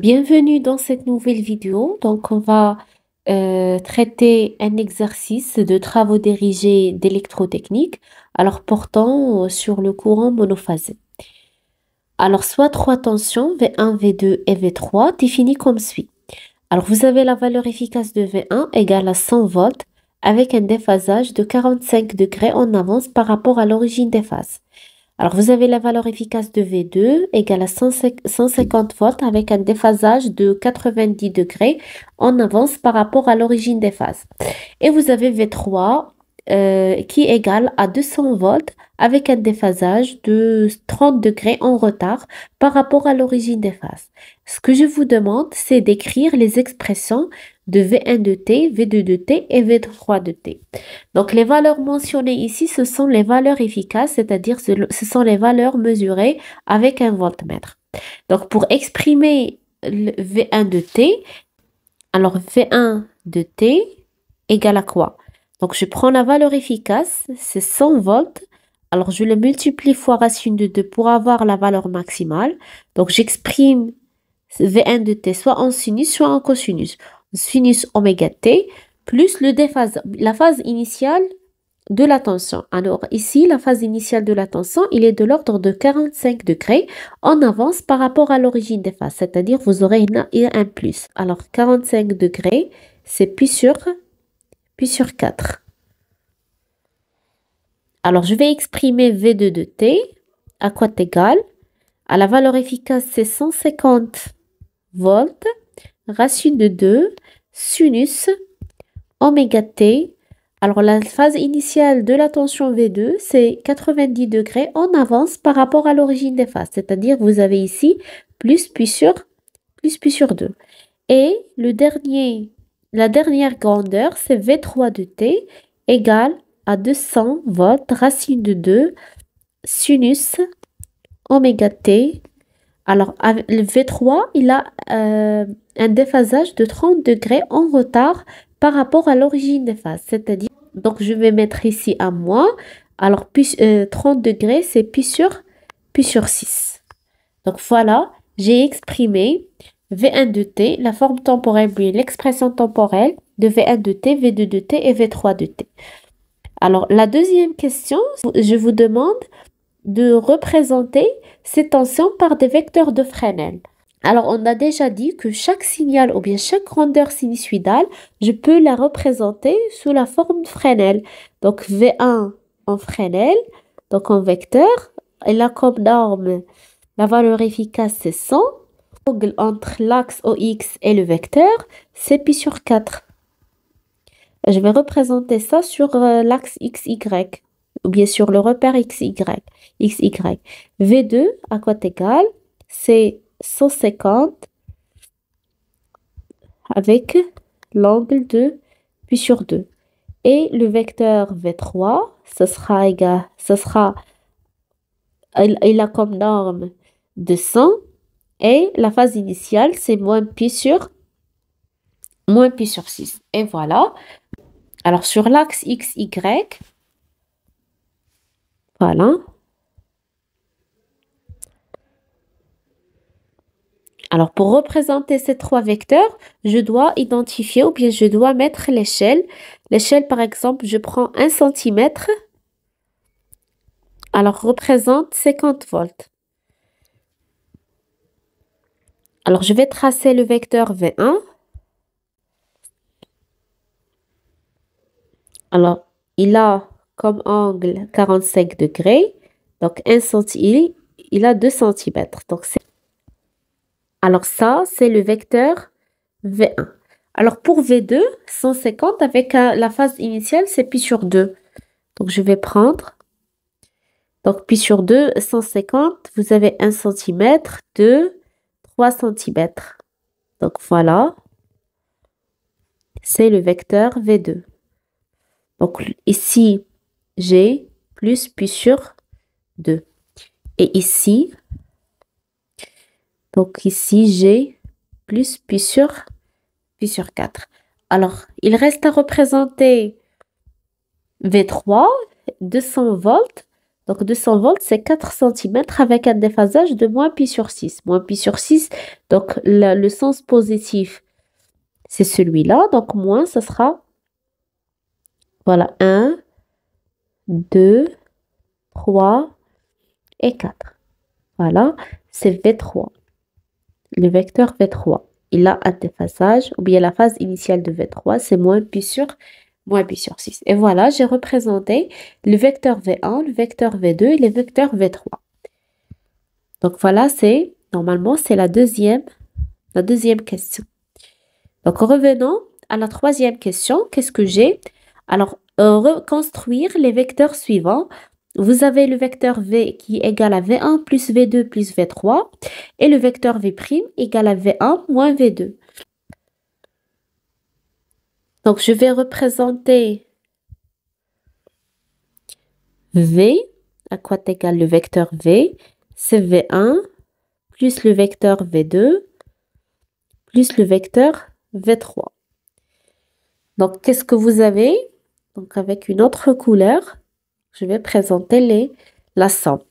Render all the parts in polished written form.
Bienvenue dans cette nouvelle vidéo. Donc, on va traiter un exercice de travaux dirigés d'électrotechnique, alors portant sur le courant monophasé. Alors, soit trois tensions, V1, V2 et V3, définies comme suit. Alors, vous avez la valeur efficace de V1 égale à 100 volts avec un déphasage de 45 degrés en avance par rapport à l'origine des phases. Alors, vous avez la valeur efficace de V2 égale à 150 volts avec un déphasage de 90 degrés en avance par rapport à l'origine des phases. Et vous avez V3 qui est égal à 200 volts avec un déphasage de 30 degrés en retard par rapport à l'origine des phases. Ce que je vous demande, c'est d'écrire les expressions de V1 de T, V2 de T et V3 de T. Donc, les valeurs mentionnées ici, ce sont les valeurs efficaces, c'est-à-dire ce sont les valeurs mesurées avec un voltmètre. Donc, pour exprimer le V1 de T, alors V1 de T égale à quoi? Donc, je prends la valeur efficace, c'est 100 volts. Alors, je le multiplie fois racine de 2 pour avoir la valeur maximale. Donc, j'exprime V1 de T soit en sinus, soit en cosinus. Sinus oméga T plus la phase initiale de la tension. Alors, ici, la phase initiale de la tension, il est de l'ordre de 45 degrés en avance par rapport à l'origine des phases. C'est-à-dire, vous aurez un plus. Alors, 45 degrés, c'est pi sur 4. Alors, je vais exprimer V2 de T à quoi est égal. À la valeur efficace, c'est 150 volts, racine de 2, sinus, oméga T. Alors, la phase initiale de la tension V2, c'est 90 degrés en avance par rapport à l'origine des phases. C'est-à-dire, vous avez ici plus pi sur 2. Et la dernière grandeur, c'est V3 de T égale à 200 volts, racine de 2, sinus, oméga T. Alors, le V3, il a un déphasage de 30 degrés en retard par rapport à l'origine des phases. C'est-à-dire, donc je vais mettre ici à moins. Alors, 30 degrés, c'est pi sur 6. Donc voilà, j'ai exprimé V1 de T, la forme temporelle, puis l'expression temporelle de V1 de T, V2 de T et V3 de T. Alors, la deuxième question, je vous demande de représenter ces tensions par des vecteurs de Fresnel. Alors, on a déjà dit que chaque signal ou bien chaque grandeur sinusoïdale, je peux la représenter sous la forme de Fresnel. Donc, V1 en Fresnel, donc en vecteur, elle a comme norme la valeur efficace, c'est 100. L'angle entre l'axe OX et le vecteur, c'est pi sur 4. Je vais représenter ça sur l'axe XY, ou bien sur le repère XY. V2, à quoi égal? C'est 150 avec l'angle de pi sur 2. Et le vecteur V3, il a comme norme 200. Et la phase initiale, c'est moins pi sur 6. Et voilà. Alors, sur l'axe XY, voilà. Alors, pour représenter ces trois vecteurs, je dois identifier ou bien je dois mettre l'échelle. L'échelle, par exemple, je prends 1 cm. Alors, représente 50 volts. Alors, je vais tracer le vecteur V1. Alors, il a comme angle 45 degrés. Donc, il a 2 cm. Alors, ça, c'est le vecteur V1. Alors, pour V2, 150 avec la phase initiale, c'est pi sur 2. Donc, je vais prendre. Donc, pi sur 2, 150. Vous avez 1 cm, 2, 3 cm. Donc, voilà. C'est le vecteur V2. Donc, ici, j'ai plus pi sur 2. Et ici, donc ici, j'ai plus pi sur 4. Alors, il reste à représenter V3, 200 volts, Donc 200 volts, c'est 4 centimètres avec un déphasage de moins pi sur 6. Moins pi sur 6, donc le sens positif, c'est celui-là. Donc moins, ce sera, voilà, 1, 2, 3 et 4. Voilà, c'est V3. Le vecteur V3, il a un déphasage, ou bien la phase initiale de V3, c'est moins pi sur 6. Et voilà, j'ai représenté le vecteur V1, le vecteur V2 et le vecteur V3. Donc voilà, normalement, c'est la deuxième question. Donc revenons à la troisième question. Qu'est-ce que j'ai? Alors, reconstruire les vecteurs suivants. Vous avez le vecteur V qui est égal à V1 plus V2 plus V3 et le vecteur V' égal à V1 moins V2. Donc, je vais représenter V, à quoi est égal le vecteur V? C'est V1 plus le vecteur V2 plus le vecteur V3. Donc, qu'est-ce que vous avez? Donc, avec une autre couleur, je vais présenter la somme.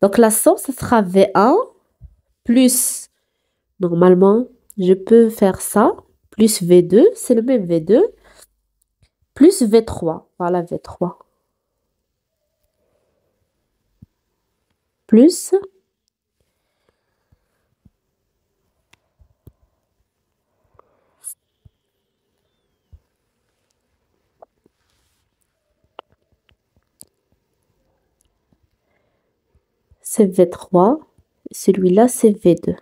Donc, la somme, ce sera V1 plus, normalement, je peux faire ça, plus V2, c'est le même V2, plus V3. Voilà, V3. Plus c'est V3, celui-là c'est V2.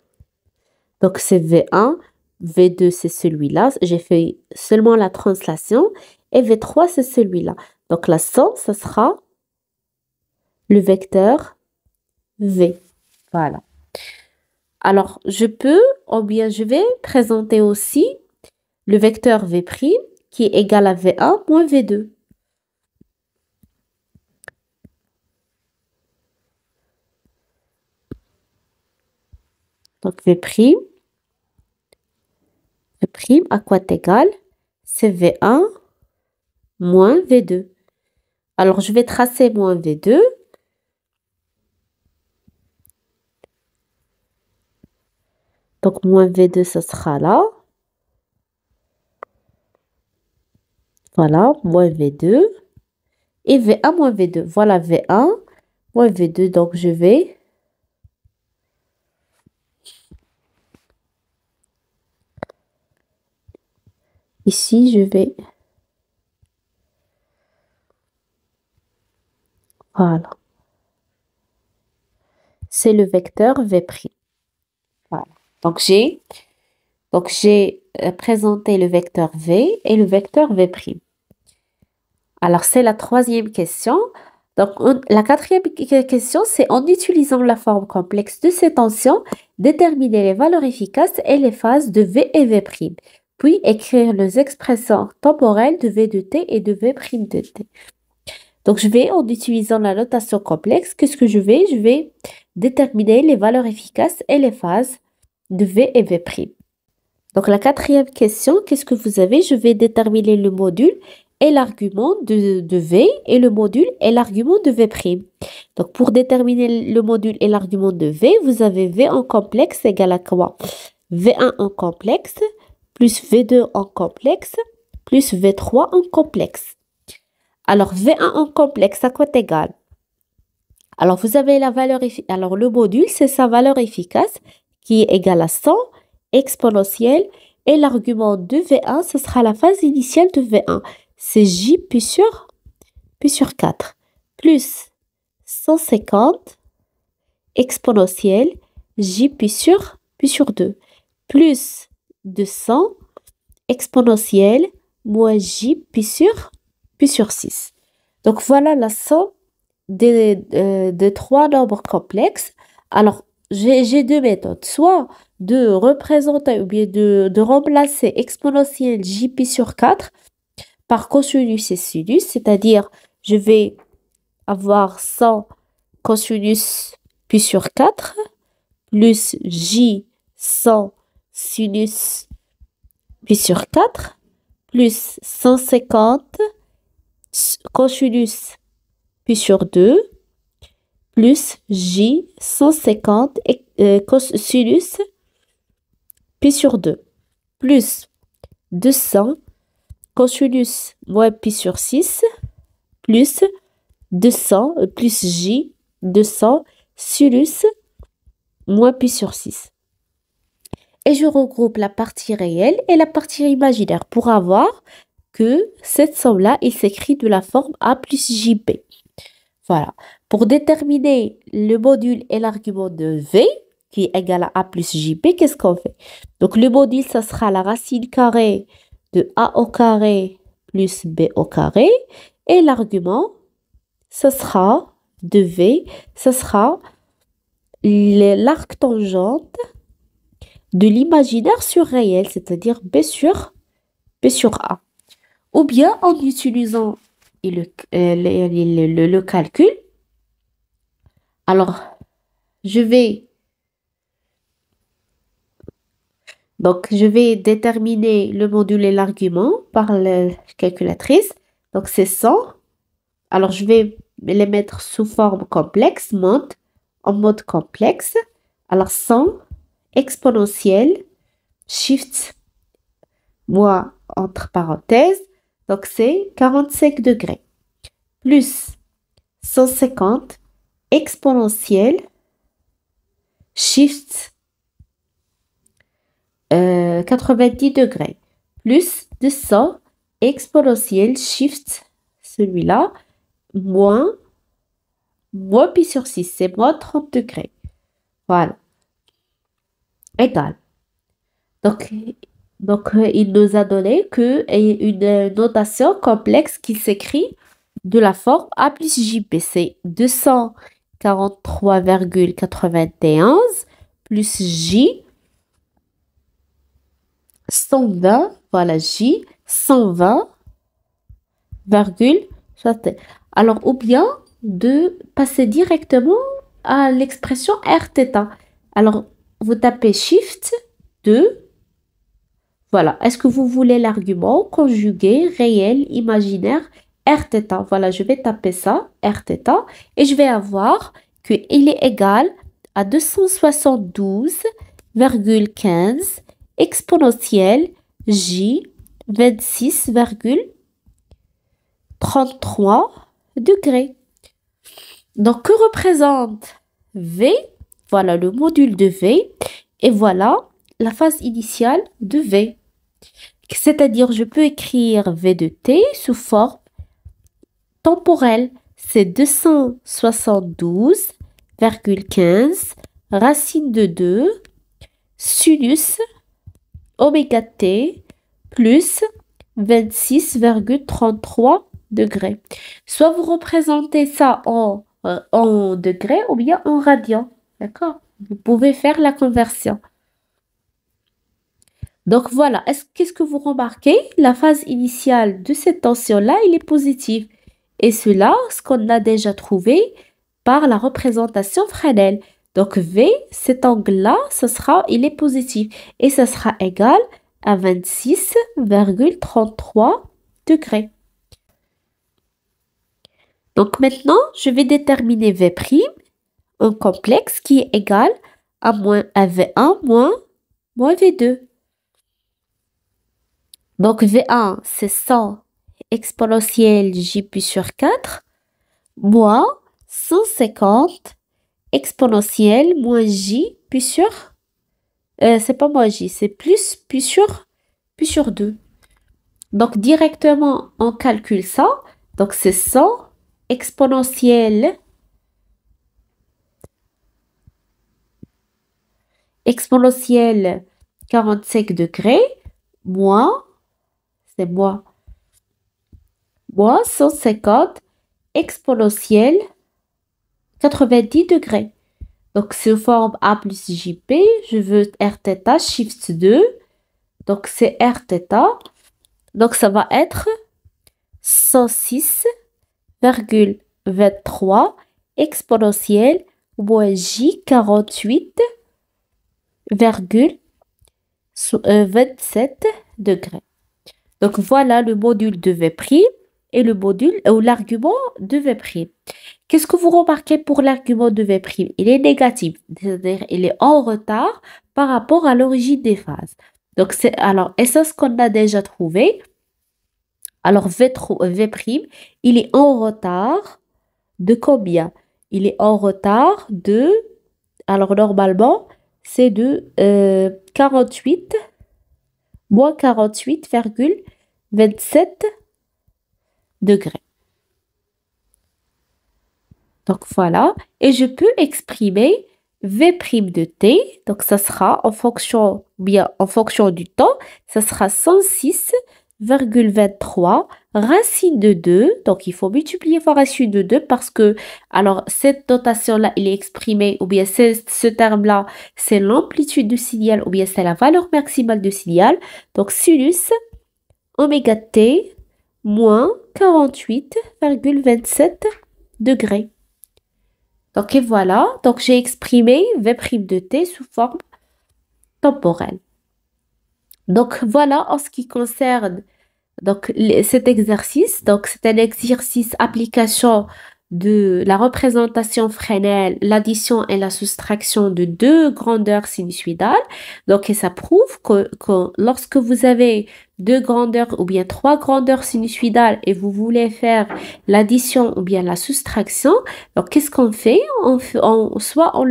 Donc c'est V1, V2 c'est celui-là, j'ai fait seulement la translation, et V3 c'est celui-là. Donc la somme, ce sera le vecteur V. Voilà. Alors ou bien je vais présenter aussi le vecteur V' qui est égal à V1 moins V2. Donc V', à quoi est égal? C'est V1 moins V2. Alors, je vais tracer moins V2. Donc, moins V2, ce sera là. Voilà, moins V2. Et V1 moins V2. Voilà, V1 moins V2. Donc, je vais... Ici, je vais... Voilà. C'est le vecteur V'. Voilà. Donc, j'ai présenté le vecteur V et le vecteur V'. Alors, c'est la troisième question. Donc, la quatrième question, c'est en utilisant la forme complexe de ces tensions, déterminer les valeurs efficaces et les phases de V et V', puis écrire les expressions temporelles de V de t et de V' de t. Donc, en utilisant la notation complexe, qu'est-ce que je vais? Je vais déterminer les valeurs efficaces et les phases de V et V'. Donc, la quatrième question, qu'est-ce que vous avez? Je vais déterminer le module et l'argument de V et le module et l'argument de V'. Donc, pour déterminer le module et l'argument de V, vous avez V en complexe égale à quoi? V1 en complexe plus V2 en complexe plus V3 en complexe. Alors, V1 en complexe, à quoi est égal? Alors, vous avez la valeur alors le module, c'est sa valeur efficace qui est égale à 100 exponentielle et l'argument de V1, ce sera la phase initiale de V1. C'est J pi sur 4 plus 150 exponentielle J pi sur 2 plus 200 exponentielle moins J pi sur 6. Donc voilà la somme de trois nombres complexes. Alors, j'ai deux méthodes. Soit de représenter ou bien de remplacer exponentielle J pi sur 4 par cosinus et sinus, c'est-à-dire je vais avoir 100 cosinus pi sur 4 plus J 100 sinus pi sur 4 plus 150 cosinus pi sur 2 plus J 150 cosinus pi sur 2 plus 200 cosinus moins pi sur 6 plus 200 plus J 200 sinus moins pi sur 6. Et je regroupe la partie réelle et la partie imaginaire pour avoir que cette somme-là, il s'écrit de la forme A plus JB. Voilà. Pour déterminer le module et l'argument de V, qui est égal à A plus JB, qu'est-ce qu'on fait? Donc, le module, ça sera la racine carrée de A au carré plus B au carré. Et l'argument, ça sera de V, ça sera l'arc tangente de l'imaginaire sur réel, c'est-à-dire B sur A. Ou bien en utilisant le calcul. Alors, je vais déterminer le module et l'argument par la calculatrice. Donc, c'est 100. Alors, je vais les mettre sous forme complexe, en mode complexe. Alors, 100 exponentielle, shift, moi, entre parenthèses. Donc, c'est 45 degrés. Plus 150 exponentielle, shift, 90 degrés. Plus 200 exponentielle, shift, celui-là, moins pi sur 6, c'est moins 30 degrés. Voilà. Égal. Donc, il nous a donné une notation complexe qui s'écrit de la forme A plus JB. C'est 243,91 plus J 120, voilà J 120,60. Alors, ou bien de passer directement à l'expression Rθ. Alors, vous tapez Shift 2. Voilà. Est-ce que vous voulez l'argument conjugué, réel, imaginaire, Rθ? Voilà, je vais taper ça, Rθ, et je vais avoir qu'il est égal à 272,15 exponentielle J 26,33 degrés. Donc, que représente V? Voilà le module de V. Et voilà la phase initiale de V. C'est-à-dire, je peux écrire V de t sous forme temporelle. C'est 272,15 racine de 2 sinus oméga t plus 26,33 degrés. Soit vous représentez ça en degrés ou bien en radians. D'accord? Vous pouvez faire la conversion. Donc voilà, qu'est-ce que vous remarquez? La phase initiale de cette tension-là, il est positive. Et cela, ce qu'on a déjà trouvé par la représentation Fresnel. Donc V, cet angle-là, il est positif. Et ça sera égal à 26,33 degrés. Donc maintenant, je vais déterminer V', un complexe qui est égal à V1 moins V2. Donc V1, c'est 100 exponentielle J pi sur 4 moins 150 exponentielle moins J pi sur... c'est pas moins J, c'est plus pi sur 2. Donc directement, on calcule ça. Donc c'est 100 exponentielle 45 degrés moins 150 exponentielle 90 degrés. Donc, sous forme A plus JP, je veux Rθ, shift 2. Donc, c'est Rθ. Donc, ça va être 106,23 exponentielle moins J 48,27 degrés. Donc, voilà le module de V'. et le module ou l'argument de V'. Qu'est-ce que vous remarquez pour l'argument de V'? Il est négatif, c'est-à-dire il est en retard par rapport à l'origine des phases. Donc, alors, et c'est ce qu'on a déjà trouvé. Alors, V', il est en retard de combien? Il est en retard de, alors normalement, c'est de 48, moins 48,27 degrés. Donc voilà, et je peux exprimer V' de t, donc ça sera en fonction, bien en fonction du temps, ça sera 106,23 racine de 2, donc il faut multiplier par racine de 2 parce que, alors cette notation-là, il est exprimé, ou bien ce terme-là, c'est l'amplitude du signal, ou bien c'est la valeur maximale du signal, donc sinus oméga t moins 48,27 degrés. Donc, et voilà. Donc, j'ai exprimé V' de t sous forme temporelle. Donc, voilà en ce qui concerne donc, cet exercice. Donc, c'est un exercice application de la représentation Fresnel, l'addition et la soustraction de deux grandeurs sinusoïdales. Donc, et ça prouve que lorsque vous avez deux grandeurs ou bien trois grandeurs sinusoïdales et vous voulez faire l'addition ou bien la soustraction, donc qu'est-ce qu'on fait? Soit on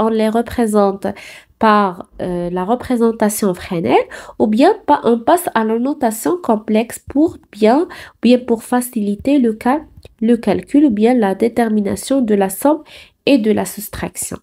les représente par la représentation Fresnel ou bien on passe à la notation complexe pour bien pour faciliter le calcul ou bien la détermination de la somme et de la soustraction.